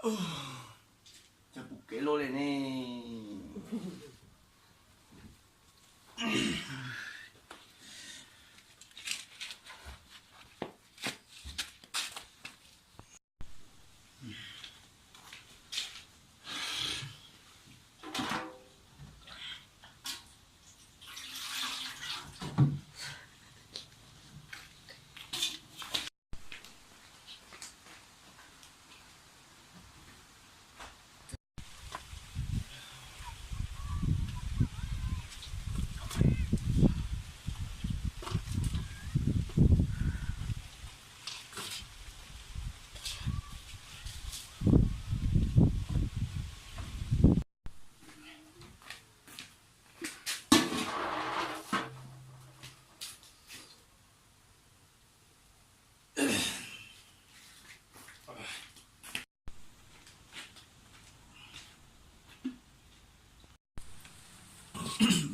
Cho bục cái lô này nè.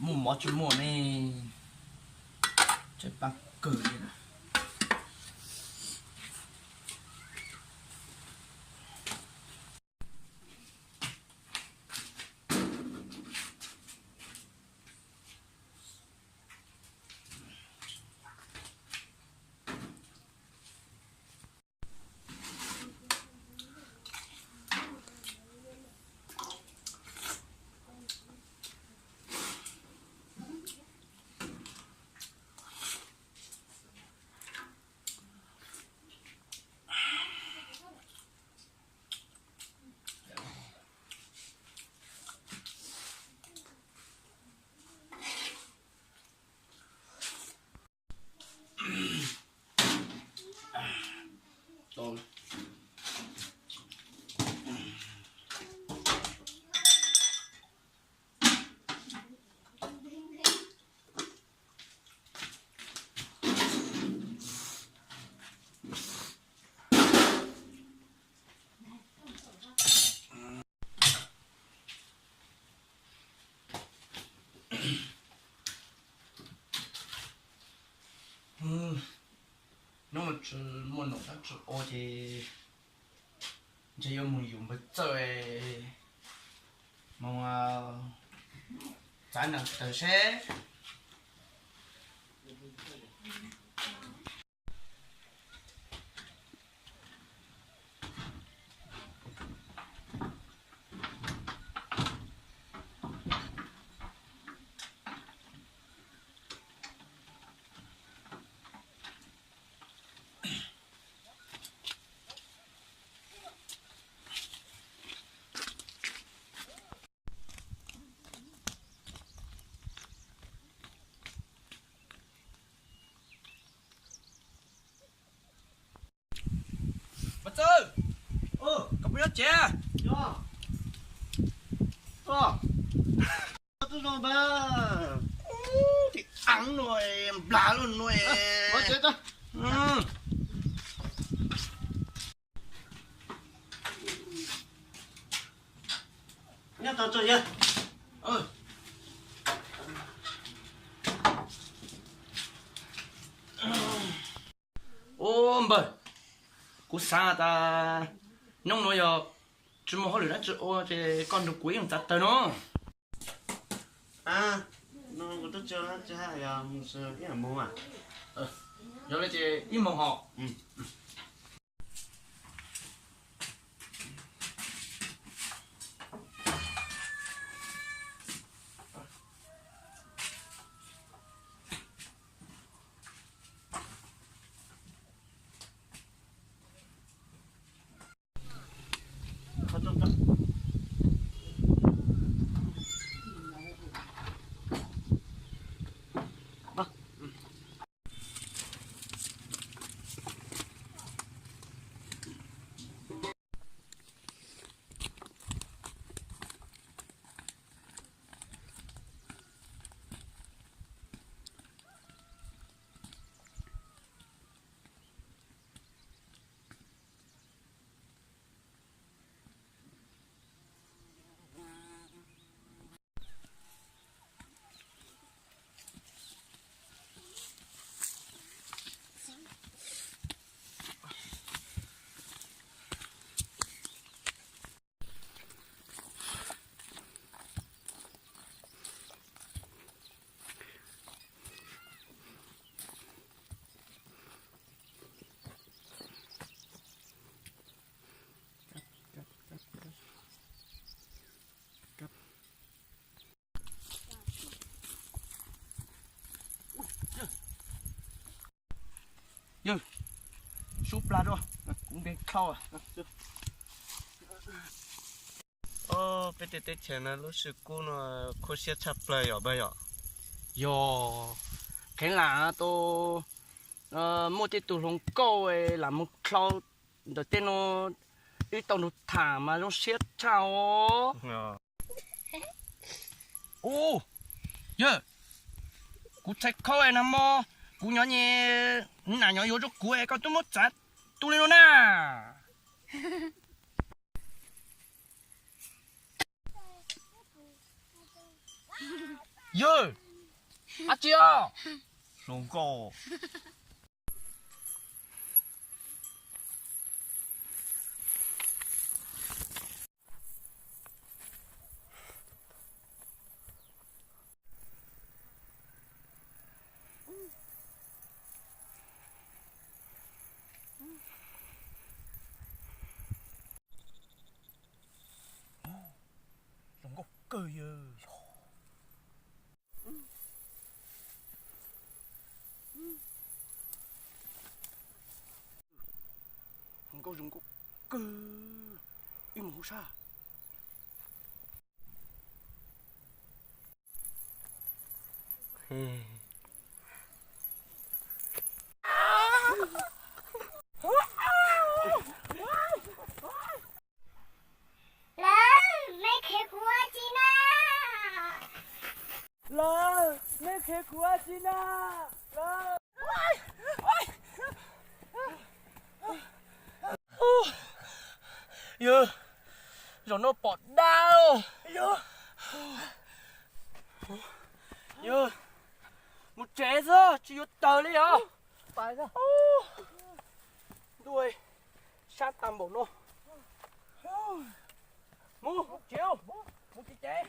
Mua mỏ chút mua này chơi băng cử vậy đó. Tôm nếu mà muốn nấu ăn ô thì chỉ có muốn dùng bát chơi mà chán là tự sẽ bát chơi có biết chưa tôi nói ba thì ăn rồi lá luôn rồi nói chết đó nhá tao chơi nhá ô bờ cú sa ta nông nói giờ chúng mà hỏi được đó chứ ô thì con được quý ông ta tới nó à nó có tôi chơi hai sự cái là mua à giờ lấy chị im mong họ có tôi đó là rồi cũng đến khâu à bây giờ tết chén là lúc sự cũ nó khó xếp chắp lại ở bây giờ yo cái là tôi mua cái tủ lông câu ấy là một khâu đầu tiên nó ít tàu nó thả mà nó siết chao ô yeah cú chạy khâu ấy nằm mò cú nhỏ nhẹ nãy nhỏ yếu cho cú ấy có tôi muốn chặt tôi lên nó nè yeah à chị à lồng cổ lông gốc cười lông gốc dùng gốc cười im hú sa Lơ, mấy khế của chị na. Lơ. Yo, rồi nó bọt đau. Yo, một trẻ rồi, chỉ có tờ đi hả? Phải ra. Đuôi, sát tầm bộ nó. Mu, một chiều, một cái trẻ.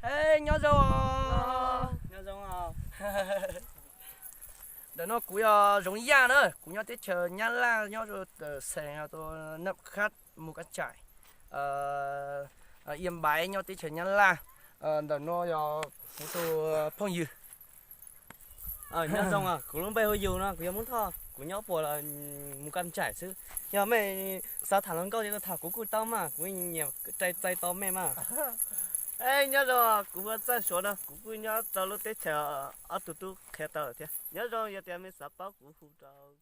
Ê, nhớ rồi. Nhớ giống à. Để nó cũng giống da nữa, cũng nhớ tới chờ nhá la nhớ rồi xe tôi nấp khát một cái trại. Yên bái nhớ tới chờ nhá la. Để nó một số phong dư. Nhớ giống à. Cũng lúc bây hồi dù nó, cũng muốn thọ. Cũng nhớ bộ là một căn trải chứ. Nhớ mẹ sao thả lông câu thì thả của tao mà. Cũng nhiều tay to mẹ mà. Ê, nhớ rồi, cũng vừa再说了，cũng nhớ cho lúc tới chờ ở tụi tôi khé tờ thế. Nhớ rồi, giờ thì mình sắp báo của phụ trào.